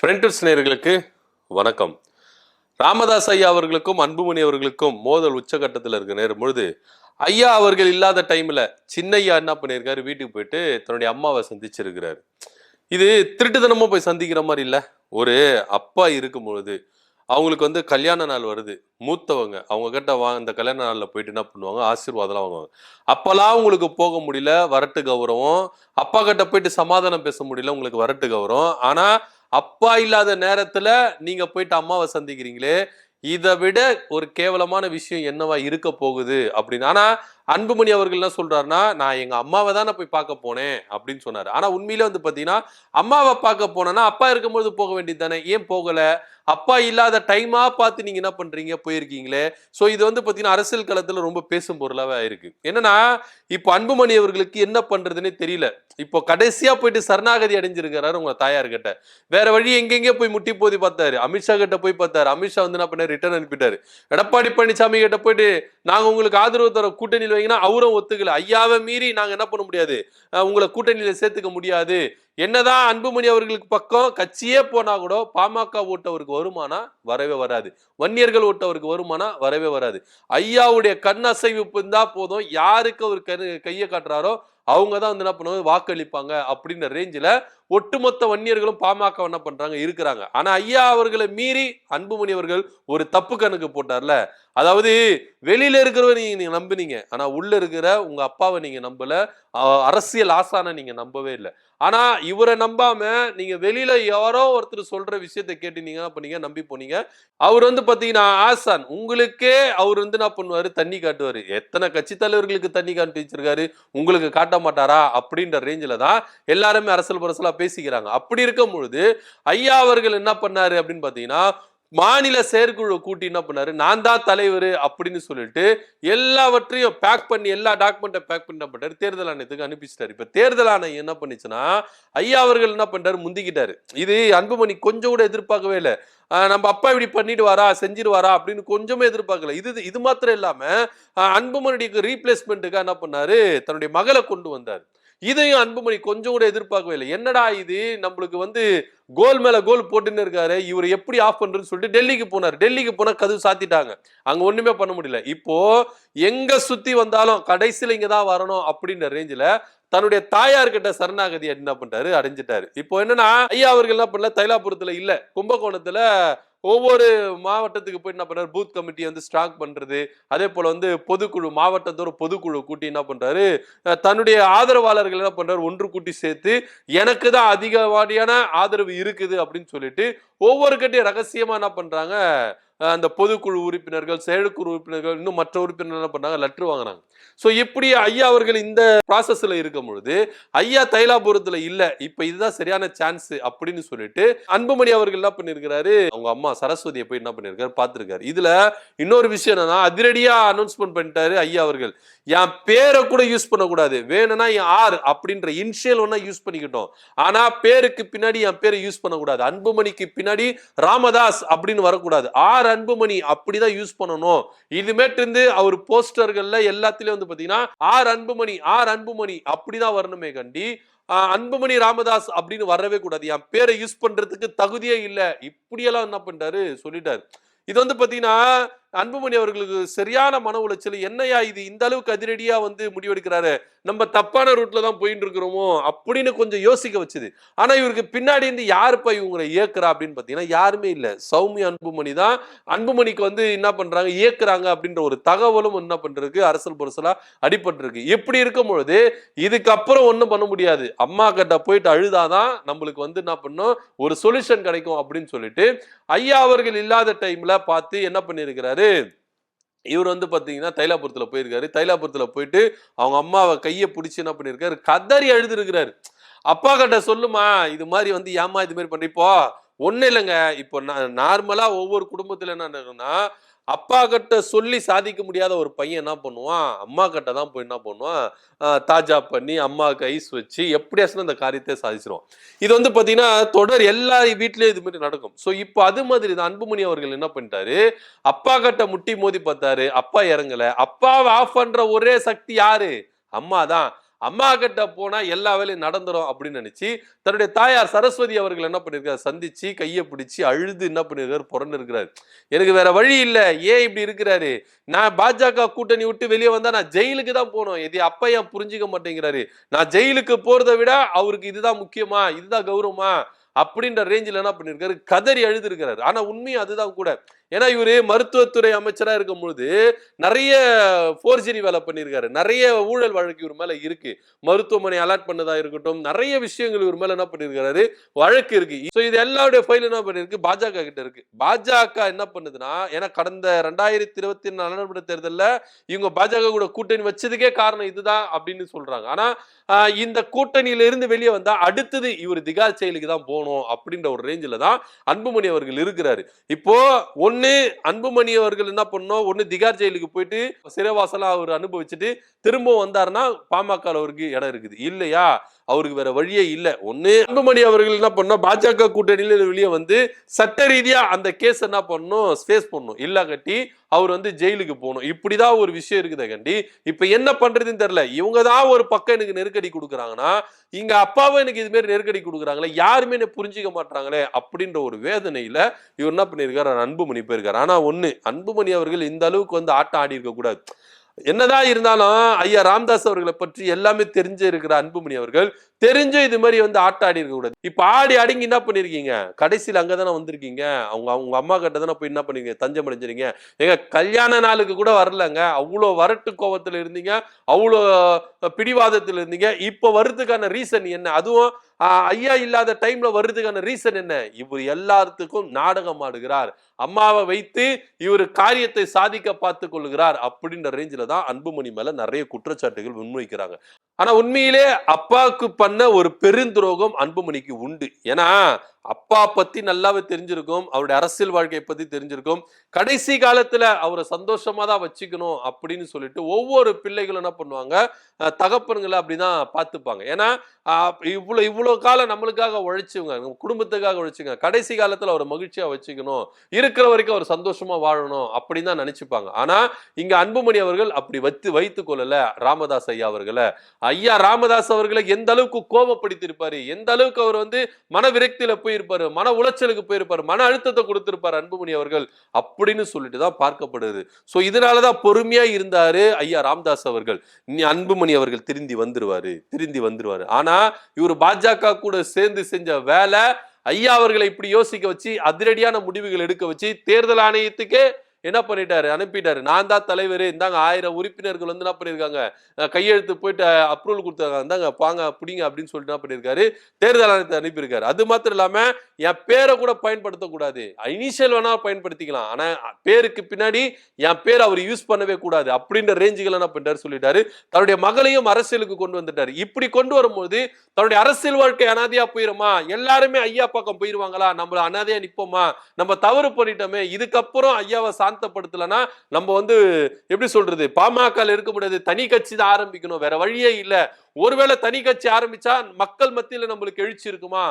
Printers நேயர்களுக்கு வணக்கம். ராமதாஸ் ஐயா அவர்களுக்கும் அன்புமணி அவர்களுக்கும் மோதல் உச்சகட்டத்தில் இருக்க நேரம் பொழுது ஐயா அவர்கள் இல்லாத டைம்ல சின்னையா என்ன பண்ணியிருக்காரு, வீட்டுக்கு போயிட்டு தன்னுடைய அம்மாவை சந்திச்சிருக்கிறாரு. இது திருட்டுத்தனமா போய் சந்திக்கிற மாதிரி இல்ல. ஒரு அப்பா இருக்கும் பொழுது அவங்களுக்கு கல்யாண நாள் வருது, மூத்தவங்க அவங்க கிட்ட அந்த கல்யாண நாள்ல போயிட்டு என்ன பண்ணுவாங்க, ஆசீர்வாதம்லாம் வாங்குவாங்க. அப்பெல்லாம் உங்களுக்கு போக முடியல, வரட்டு கௌரவம். அப்பா கிட்ட போயிட்டு சமாதானம் பேச முடியல, உங்களுக்கு வரட்டு கௌரவம். ஆனா அப்பா இல்லாத நேரத்துல நீங்க போயிட்டு அம்மாவை சந்திக்கிறீங்களே, இதை விட ஒரு கேவலமான விஷயம் என்னவா இருக்க போகுது அப்படின்னு. ஆனா அன்புமணி அவர்கள் என்ன சொல்றாருன்னா, நான் எங்க அம்மாவை தானே போய் பார்க்க போனேன் அப்படின்னு சொன்னாரு. ஆனா உண்மையிலே பாத்தீங்கன்னா, அம்மாவை பார்க்க போனேன்னா அப்பா இருக்கும்போது போக வேண்டியது தானே, ஏன் போகல? அப்பா இல்லாத டைமா பார்த்து நீங்க என்ன பண்றீங்க, போயிருக்கீங்களே. சோ இது பாத்தீங்கன்னா அரசியல் களத்துல ரொம்ப பேசும் பொருளாவே ஆயிருக்கு. என்னன்னா இப்போ அன்புமணி அவர்களுக்கு என்ன பண்றதுன்னே தெரியல. இப்போ கடைசியா போயிட்டு சரணாகதி அடைஞ்சிருக்கிறாரு உங்க தாயார் கிட்ட. வேற வழி எங்கெங்க போய் முட்டி போதி பார்த்தாரு. அமித்ஷா கிட்ட போய் பார்த்தாரு. அமித்ஷா என்ன பண்ணாரு, ரிட்டர்ன் அனுப்பிட்டாரு. எடப்பாடி பழனிசாமி கிட்ட போயிட்டு நாங்க உங்களுக்கு ஆதரவு தர கூட்டணியில் வைங்கன்னா அவரும் ஒத்துக்கல. ஐயாவை மீறி நாங்க என்ன பண்ண முடியாது, உங்களை கூட்டணியில சேர்த்துக்க முடியாது. என்னதான் அன்புமணி அவர்களுக்கு பக்கம் கட்சியே போனா கூட பாமக ஓட்டு அவருக்கு வருமானா வரவே வராது. வன்னியர்கள் ஓட்டு அவருக்கு வருமானா வரவே வராது. ஐயாவுடைய கண் அசைவு இருந்தா போதும், யாருக்கு அவர் கையை காட்டுறாரோ அவங்க தான் என்ன பண்ணுவாங்க, வாக்களிப்பாங்க அப்படின்ற ரேஞ்சில ஒட்டுமொத்த வன்னியர்களும் பாமக என்ன பண்றாங்க, இருக்கிறாங்க. ஆனா ஐயா அவர்களை மீறி அன்புமணி அவர்கள் ஒரு தப்பு கணக்கு போட்டார்ல. அதாவது வெளியில இருக்கிறவரை நீங்க நம்பினீங்க, ஆனா உள்ள இருக்கிற உங்க அப்பாவை நீங்க நம்பல, அரசியல் ஆசான நீங்க நம்பவே இல்லை. ஆனா இவரை நம்பாம நீங்க வெளியில யாரோ ஒருத்தர் சொல்ற விஷயத்தை கேட்டு நீங்க என்ன பண்ணீங்க, நம்பி போனீங்க. அவர் பாத்தீங்கன்னா ஆசான், உங்களுக்கே அவர் என்ன பண்ணுவாரு, தண்ணி காட்டுவாரு. எத்தனை கட்சி தலைவர்களுக்கு தண்ணி காட்டி வச்சிருக்காரு, உங்களுக்கு காட்ட மாட்டாரா அப்படின்ற ரேஞ்சில தான் எல்லாருமே அரசியல் பரசலா பேசிக்கிறாங்க. அப்படி இருக்கும் பொழுது ஐயா அவர்கள் என்ன பண்ணாரு அப்படின்னு பாத்தீங்கன்னா, மாநில செயற்குழு கூட்டி என்ன பண்ணாரு, நான் தான் தலைவர் அப்படின்னு சொல்லிட்டு எல்லாவற்றையும் பேக் பண்ணி எல்லா டாக்குமெண்ட்டை பேக் பண்ணி என்ன பண்ணாரு, தேர்தல் ஆணையத்துக்கு அனுப்பிச்சிட்டாரு. இப்ப தேர்தல் ஆணையம் என்ன பண்ணுச்சுன்னா, ஐயா அவர்கள் என்ன பண்றாரு, முந்திக்கிட்டாரு. இது அன்புமணி கொஞ்சம் கூட எதிர்பார்க்கவே இல்லை. நம்ம அப்பா இப்படி பண்ணிட்டு வாரா, செஞ்சிருவாரா அப்படின்னு கொஞ்சமே எதிர்பார்க்கல. இது மாத்திரம் இல்லாம அன்புமணிக்கு ரீப்ளேஸ்மெண்ட்டுக்கு என்ன பண்ணாரு, தன்னுடைய மகளை கொண்டு வந்தார். இதையும் அன்புமணி கொஞ்சம் கூட எதிர்பார்க்கவே இல்லை. என்னடா இது, நம்மளுக்கு கோல் மேல கோல் போட்டுன்னு இருக்காரு, இவர் எப்படி ஆஃப் பண்றதுன்னு சொல்லிட்டு டெல்லிக்கு போனார். டெல்லிக்கு போனா கதவு சாத்திட்டாங்க, அங்க ஒண்ணுமே பண்ண முடியல. இப்போ எங்க சுத்தி வந்தாலும் கடைசியில இங்கதான் வரணும் அப்படின்ற ரேஞ்சில தன்னுடைய தாயார் கிட்ட சரணாகதி என்ன பண்றாரு, அடைஞ்சிட்டாரு. இப்போ என்னன்னா ஐயா அவர்கள் என்ன பண்ணல, தைலாபுரத்துல இல்ல, கும்பகோணத்துல ஒவ்வொரு மாவட்டத்துக்கு போய் என்ன பண்றாரு, பூத் கமிட்டி ஸ்ட்ராங் பண்றது. அதே போல பொதுக்குழு, மாவட்டத்தோட பொதுக்குழு கூட்டி என்ன பண்றாரு, தன்னுடைய ஆதரவாளர்கள் என்ன பண்றாரு, ஒன்று கூட்டி சேர்த்து எனக்கு தான் அதிகவாடியான ஆதரவு இருக்குது அப்படின்னு சொல்லிட்டு ஒவ்வொரு கட்டையும் ரகசியமா என்ன பண்றாங்க, அந்த பொதுக்குழு உறுப்பினர்கள், செயற்குழு உறுப்பினர்கள், இன்னும் மற்ற உறுப்பினர்கள் என்ன பண்ணாங்க, லெட்டர் வாங்கினாங்க. சோ இப்படி ஐயா அவர்கள் இந்த ப்ராசஸ்ல இருக்கும் பொழுது ஐயா தைலாபுரத்துல இல்ல, இப்ப இதுதான் சரியான சான்ஸ் அப்படின்னு சொல்லிட்டு அன்புமணி அவர்கள் என்ன பண்ணிருக்காரு, அவங்க அம்மா சரஸ்வதியை போய் என்ன பண்ணிருக்காரு, பார்த்திருக்காரு. இதுல இன்னொரு விஷயம் என்னன்னா, அதிரடியா அனௌன்ஸ்மெண்ட் பண்ணிட்டாரு ஐயா அவர்கள், என் பேரை கூட யூஸ் பண்ணக்கூடாது, வேணும்னா என் ஆர் அப்படின்ற இனிஷியல் ஒன்னா யூஸ் பண்ணிக்கிட்டோம், ஆனா பேருக்கு பின்னாடி என் பேரை யூஸ் பண்ணக்கூடாது, அன்புமணிக்கு பின்னாடி ராமதாஸ் அப்படின்னு வரக்கூடாது, ஆர் அன்புமணி அப்படிதான் யூஸ் பண்ணணும். இதுமேட்டு அவர் போஸ்டர்கள்ல எல்லாத்திலயும் பாத்தீங்கன்னா ஆர் அன்புமணி, ஆர் அன்புமணி அப்படிதான் வரணுமே கண்டி அன்புமணி ராமதாஸ் அப்படின்னு வரவே கூடாது, என் பேரை யூஸ் பண்றதுக்கு தகுதியே இல்லை, இப்படியெல்லாம் என்ன பண்றாரு சொல்லிட்டாரு. இது பாத்தீங்கன்னா அன்புமணி அவர்களுக்கு சரியான மன உளைச்சல். என்னையா இது இந்த அளவுக்கு அதிரடியா முடிவெடுக்கிறாரு, நம்ம தப்பான ரூட்ல தான் போயிட்டு இருக்கிறோமோ அப்படின்னு கொஞ்சம் யோசிக்க வச்சுது. ஆனா இவருக்கு பின்னாடி யாருப்பா இவங்களை இயக்குறா அப்படின்னு பாத்தீங்கன்னா யாருமே இல்ல, சௌமியா அன்புமணி தான் அன்புமணிக்கு என்ன பண்றாங்க, இயக்குறாங்க அப்படின்ற ஒரு தகவலும் என்ன பண்றதுக்கு அரசியல் பொருசலா அடிபட்டிருக்கு. எப்படி இருக்கும் பொழுது இதுக்கப்புறம் ஒண்ணும் பண்ண முடியாது, அம்மா கிட்ட போயிட்டு அழுதாதான் நம்மளுக்கு என்ன பண்ணும், ஒரு சொல்யூஷன் கிடைக்கும் அப்படின்னு சொல்லிட்டு ஐயா அவர்கள் இல்லாத டைம்ல பார்த்து என்ன பண்ணிருக்கிறாரு, இவர் பாத்தீங்கன்னா தைலாபுரத்துல போயிருக்காரு. தைலாபுரத்துல போயிட்டு அவங்க அம்மாவை கையை பிடிச்சு என்ன பண்ணிருக்காரு, கதறி அழுது இருக்கிறாரு. அப்பா கிட்ட சொல்லுமா, இது மாதிரி ஏமா இது மாதிரி பண்ற. இப்போ ஒண்ணு இல்லைங்க, இப்போ நார்மலா ஒவ்வொரு குடும்பத்துல என்ன நடக்குன்னா, அப்பா கிட்ட சொல்லி சாதிக்க முடியாத ஒரு பையன் என்ன பண்ணுவான், அம்மா கிட்ட தான் போய் என்ன பண்ணுவான், தாஜா பண்ணி அம்மாவுக்கு ஐஸ் வச்சு எப்படியாச்சும் அந்த காரியத்தை சாதிச்சிருவான். இது பாத்தீங்கன்னா தொடர் எல்லா வீட்லயும் இது மாதிரி நடக்கும். சோ இப்போ அது மாதிரி தான் அன்புமணி அவர்கள் என்ன பண்ணிட்டாரு, அப்பா கிட்ட முட்டி மோதி பார்த்தாரு, அப்பா இறங்கல. அப்பாவை ஆஃப் பண்ற ஒரே சக்தி யாரு, அம்மா தான். அம்மா கிட்ட போனா எல்லா வேலையும் நடந்துரும் அப்படின்னு நினைச்சு தன்னுடைய தாயார் சரஸ்வதி அவர்கள் என்ன பண்ணிருக்காரு, சந்திச்சு கையை பிடிச்சு அழுது என்ன பண்ணிருக்காரு, புறன்னு இருக்கிறாரு. எனக்கு வேற வழி இல்ல, ஏன் இப்படி இருக்கிறாரு, நான் பாஜக கூட்டணி விட்டு வெளியே வந்தா நான் ஜெயிலுக்கு தான் போகணும், இது அப்ப ஏன் புரிஞ்சுக்க மாட்டேங்கிறாரு, நான் ஜெயிலுக்கு போறதை விட அவருக்கு இதுதான் முக்கியமா, இதுதான் கௌரவமா அப்படின்ற ரேஞ்சில் என்ன பண்ணிருக்காரு, கதறி அழுது இருக்கிறாரு. ஆனா உண்மையும் அதுதான் கூட. ஏன்னா இவரு மருத்துவத்துறை அமைச்சரா இருக்கும் பொழுது நிறைய போர்ஜரி வேலை பண்ணியிருக்காரு, நிறைய ஊழல் வழக்கு இவர் மேல இருக்கு, மருத்துவமனை அலாட் பண்ணதா இருக்கட்டும், நிறைய விஷயங்கள் இவர் மேல என்ன பண்ணிருக்காரு, வழக்கு இருக்கு. இது எல்லாருடைய ஃபைல் என்ன பண்ணிருக்கு, பாஜக கிட்ட இருக்கு. பாஜக என்ன பண்ணுதுன்னா, ஏன்னா கடந்த 2024 நாடாளுமன்ற தேர்தலில் இவங்க பாஜக கூட கூட்டணி வச்சதுக்கே காரணம் இதுதான் அப்படின்னு சொல்றாங்க. ஆனா இந்த கூட்டணியில இருந்து வெளியே வந்தா அடுத்தது இவர் திகார் செயலுக்கு தான் போகணும் அப்படின்ற ஒரு ரேஞ்சில தான் அன்புமணி அவர்கள் இருக்கிறாரு. இப்போ ஒண்ணு அன்புமணி அவர்கள் என்ன பண்ணணும், ஒண்ணு திகார் ஜெயிலுக்கு போயிட்டு சிறைவாசலா அவர் அனுபவிச்சுட்டு திரும்ப வந்தாருன்னா பாமக அவருக்கு இடம் இருக்குது, இல்லையா அவருக்கு வேற வழியே இல்ல. ஒண்ணு அன்புமணி அவர்கள் என்ன பண்ணணும், பாஜக கூட்டணியில வெளியே வந்து சட்ட ரீதியா அந்த கேஸ் என்ன பண்ணணும், ஃபேஸ் பண்ணணும், இல்ல கட்டி அவர் வந்து ஜெயிலுக்கு போகணும். இப்படிதான் ஒரு விஷயம் இருக்குது கண்டி. இப்ப என்ன பண்றதுன்னு தெரியல. இவங்க தான் ஒரு பக்கம் எனக்கு நெருக்கடி கொடுக்குறாங்கன்னா, இங்க அப்பாவும் எனக்கு இது மாதிரி நெருக்கடி கொடுக்குறாங்களே, யாருமே என்ன புரிஞ்சிக்க மாட்டாங்களே அப்படின்ற ஒரு வேதனையில இவர் என்ன பண்ணிருக்காரு, அன்புமணி போயிருக்காரு. ஆனா ஒண்ணு, அன்புமணி அவர்கள் இந்த அளவுக்கு வந்து ஆட்டம் ஆடி இருக்க கூடாது. என்னதான் இருந்தாலும் ஐயா ராமதாஸ் அவர்களை பற்றி எல்லாமே தெரிஞ்சு இருக்கிற அன்புமணி அவர்கள் தெரிஞ்சு இது மாதிரி வந்து ஆட்டாடி இருக்க கூடாது. இப்ப ஆடி அடங்கி என்ன பண்ணிருக்கீங்க, கடைசியில் அங்கதானே வந்திருக்கீங்க, அவங்க அம்மா கிட்ட தானே போய் என்ன பண்ணீங்க, தஞ்சம் அடைஞ்சிருங்க. எங்க கல்யாண நாளுக்கு கூட வரலங்க, அவ்வளோ வரட்டு கோபத்துல இருந்தீங்க, அவ்வளோ பிடிவாதத்துல இருந்தீங்க. இப்ப வர்றதுக்கான ரீசன் என்ன, அதுவும் ஐயா இல்லாத டைம்ல வர்றதுக்கான ரீசன் என்ன, இவர் எல்லாத்துக்கும் நாடகம் ஆடுகிறார், அம்மாவை வைத்து இவர் காரியத்தை சாதிக்க பார்த்து கொள்ளுகிறார் அப்படின்ற ரேஞ்சில தான் அன்புமணி மேல நிறைய குற்றச்சாட்டுகள் முன்வைக்கிறாங்க. ஆனா உண்மையிலே அப்பாவுக்கு பண்ண ஒரு பெருந்துரோகம் அன்புமணிக்கு உண்டு. ஏன்னா அப்பா பத்தி நல்லாவே தெரிஞ்சிருக்கும், அவருடைய அரசியல் வாழ்க்கையை பத்தி தெரிஞ்சிருக்கும். கடைசி காலத்துல அவரை சந்தோஷமா தான் வச்சுக்கணும் அப்படின்னு சொல்லிட்டு ஒவ்வொரு பிள்ளைகளும் என்ன பண்ணுவாங்க, தகப்பன்களை அப்படிதான் பார்த்துப்பாங்க. ஏன்னா இவ்வளவு காலம் நம்மளுக்காக உழைச்சவங்க, குடும்பத்துக்காக உழைச்சுங்க, கடைசி காலத்துல அவரை மகிழ்ச்சியா வச்சுக்கணும், இருக்கிற வரைக்கும் அவர் சந்தோஷமா வாழணும் அப்படின்னு தான் நினைச்சுப்பாங்க. ஆனா இங்க அன்புமணி அவர்கள் அப்படி வைத்துக் கொள்ளல ராமதாஸ் ஐயா அவர்களை. ஐயா ராமதாஸ் அவர்களை எந்த அளவுக்கு கோபப்படுத்திருப்பாரு, எந்த அளவுக்கு அவர் வந்து மன விரக்தியில போயிருப்பாரு, மன உளைச்சலுக்கு போயிருப்பாரு, மன அழுத்தத்தை கொடுத்திருப்பாரு அன்புமணி அவர்கள் அப்படின்னு சொல்லிட்டு தான் பார்க்கப்படுது. சோ இதனாலதான் பொறுமையா இருந்தாரு ஐயா ராமதாஸ் அவர்கள். அன்புமணி அவர்கள் திருந்தி வந்துருவாரு. ஆனா இவர் பாஜக கூட சேர்ந்து செஞ்ச வேலை ஐயா அவர்களை இப்படி யோசிக்க வச்சு அதிரடியான முடிவுகள் எடுக்க வச்சு தேர்தல் ஆணையத்துக்கே என்ன பண்ணிட்டாரு, அனுப்பிட்டாரு. நான் தான் தலைவர், இந்தாங்க 1000 உறுப்பினர்கள் வந்து என்ன பண்ணிருக்காங்க, கையெழுத்து போயிட்டு அப்ரூவல் கொடுத்தாங்க, இந்தாங்க பாங்க பிடிங்க அப்படின்னு சொல்லிட்டு என்ன பண்ணிருக்காரு, தேர்தல் ஆணையத்தை அனுப்பியிருக்காரு. அது மாத்திரம் இல்லாம என் பேரை கூட பயன்படுத்தக்கூடாது, இனிஷியல் வேணா பயன்படுத்திக்கலாம், ஆனா பேருக்கு பின்னாடி என் பேர் அவர் யூஸ் பண்ணவே கூடாது அப்படின்ற ரேஞ்சுகள் என்ன பண்ணிட்டாரு சொல்லிட்டாரு. தன்னுடைய மகளையும் அரசியலுக்கு கொண்டு வந்துட்டாரு. இப்படி கொண்டு வரும்போது தன்னுடைய அரசியல் வாழ்க்கை அனாதையா போயிருமா, எல்லாருமே ஐயா பக்கம் போயிருவாங்களா, நம்ம அனாதையா நிப்போமா, நம்ம தவறு பண்ணிட்டோமே, இதுக்கப்புறம் ஐயாவை சாந்தப்படுத்தலன்னா நம்ம வந்து எப்படி சொல்றது, பாமக இருக்க முடியாது, தனி கட்சி தான் ஆரம்பிக்கணும், வேற வழியே இல்ல. ஒருவேளை தனி கட்சி ஆரம்பிச்சா மக்கள் மத்தியில நம்மளுக்கு எழுச்சி இருக்குமா,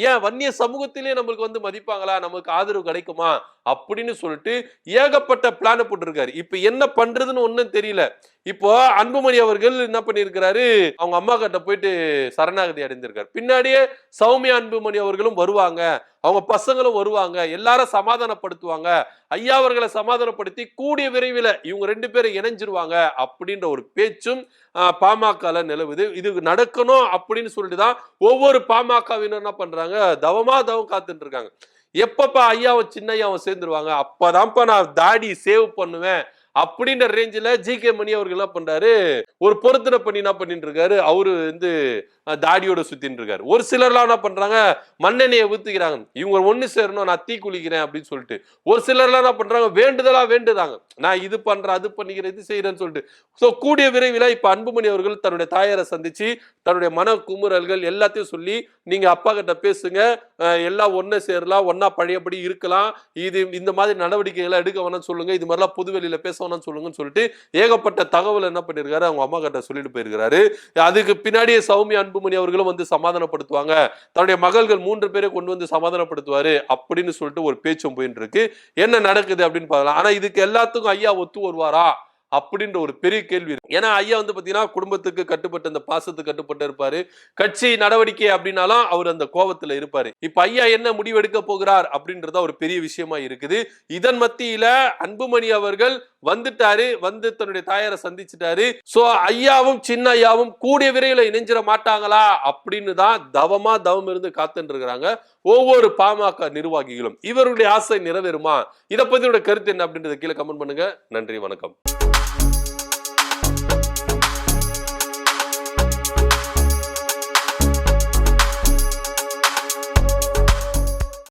ஏன் வன்னிய சமூகத்திலே நம்மளுக்கு வந்து மதிப்பாங்களா, நமக்கு ஆதரவு கிடைக்குமா அப்படின்னு சொல்லிட்டு ஏகப்பட்ட பிளான் போட்டிருக்காரு. இப்ப என்ன பண்றதுன்னு ஒண்ணும் தெரியல. இப்போ அன்புமணி அவர்கள் என்ன பண்ணிருக்கிறாரு, அவங்க அம்மா கிட்ட போயிட்டு சரணாகதி அடைந்திருக்காரு. பின்னாடியே சௌமியா அன்புமணி அவர்களும் வருவாங்க, அவங்க பசங்களும் வருவாங்க, எல்லாரும் சமாதானப்படுத்துவாங்க, ஐயா அவர்களை சமாதானப்படுத்தி கூடிய விரைவில் இவங்க 2 பேரும் இணைஞ்சிருவாங்க அப்படின்ற ஒரு பேச்சும் பாமக நிலவுது. இது நடக்கணும் அப்படின்னு சொல்லிட்டுதான் ஒவ்வொரு பாமகவினர் என்ன பண்றாங்க, தவம் காத்துட்டு இருக்காங்க. எப்பப்பா ஐயாவும் சின்ன ஐயாவும் சேர்ந்துருவாங்க, அப்பதான்ப்பா நான் தாடி சேவ் பண்ணுவேன் அப்படின்ற ரேஞ்சில ஜி.கே. மணி அவர்கள் என்ன பண்றாரு, ஒரு பொருத்தனை பண்ணி என்ன பண்ணிட்டு இருக்காரு, அவரு வந்து தாடியோட சுத்தின்னு இருக்காரு. ஒரு சிலர்லாம் என்ன பண்றாங்க, மண்ணெண்ணையை ஊத்துக்கிறாங்க, இவங்க ஒண்ணு சேரணும், நான் தீ குளிக்கிறேன் அப்படின்னு சொல்லிட்டு. ஒரு சிலர்லாம் என்ன பண்றாங்க, வேண்டுதாங்க, நான் இது பண்றேன், அது பண்ணிக்கிறேன், இது செய்யறேன்னு சொல்லிட்டு. சோ கூடிய விரைவில் இப்ப அன்புமணி அவர்கள் தன்னுடைய தாயாரை சந்திச்சு தன்னுடைய மன குமுறல்கள் எல்லாத்தையும் சொல்லி, நீங்க அப்பா கிட்ட பேசுங்க, எல்லாம் ஒண்ணு சேரலாம், ஒன்னா பழையபடி இருக்கலாம், இது இந்த மாதிரி நடவடிக்கைகளை எடுக்க வேணாம்னு சொல்லுங்க, இது மாதிரிலாம் பொதுவெளியில பேச வேணாம்னு சொல்லுங்கன்னு சொல்லிட்டு ஏகப்பட்ட தகவல் என்ன பண்ணிருக்காரு, அவங்க அம்மா கிட்ட சொல்லிட்டு போயிருக்காரு. அதுக்கு பின்னாடியே சௌமியா அன்புமணி அவர்களும் வந்து சமாதானப்படுத்துவாங்க, தன்னுடைய மகள்கள் 3 பேரை கொண்டு வந்து சமாதானப்படுத்துவாரு அப்படின்னு சொல்லிட்டு ஒரு பேச்சும் போயிட்டு இருக்கு. என்ன நடக்குது அப்படின்னு பார்க்கலாம். ஆனா இதுக்கு எல்லாத்துக்கும் ஐயா ஒத்து வருவாரா அப்படின்ற ஒரு பெரிய கேள்வி இருக்கு. ஏன்னா ஐயா வந்து பாத்தீங்கன்னா குடும்பத்துக்கு கட்டுப்பட்டு அந்த பாசத்துக்கு கட்டுப்பட்டு இருப்பாரு. கட்சி நடவடிக்கை அப்படின்னாலும் அவர் அந்த கோபத்துல இருப்பாரு. இப்ப ஐயா என்ன முடிவெடுக்க போகிறார் அப்படின்றத ஒரு பெரிய விஷயமா இருக்குது. இதன் மத்தியில அன்புமணி அவர்கள் வந்துட்டாரு, வந்து தன்னுடைய தாயாரை சந்திச்சுட்டாரு. சோ ஐயாவும் சின்ன ஐயாவும் கூடிய விரைவில் இணைஞ்சிட மாட்டாங்களா அப்படின்னு தான் தவம் இருந்து காத்துட்டு இருக்கிறாங்க ஒவ்வொரு பாமக நிர்வாகிகளும். இவருடைய ஆசை நிறைவேறுமா? இதை பத்தியோட கருத்து என்ன அப்படின்றத கீழே கமெண்ட் பண்ணுங்க. நன்றி, வணக்கம்.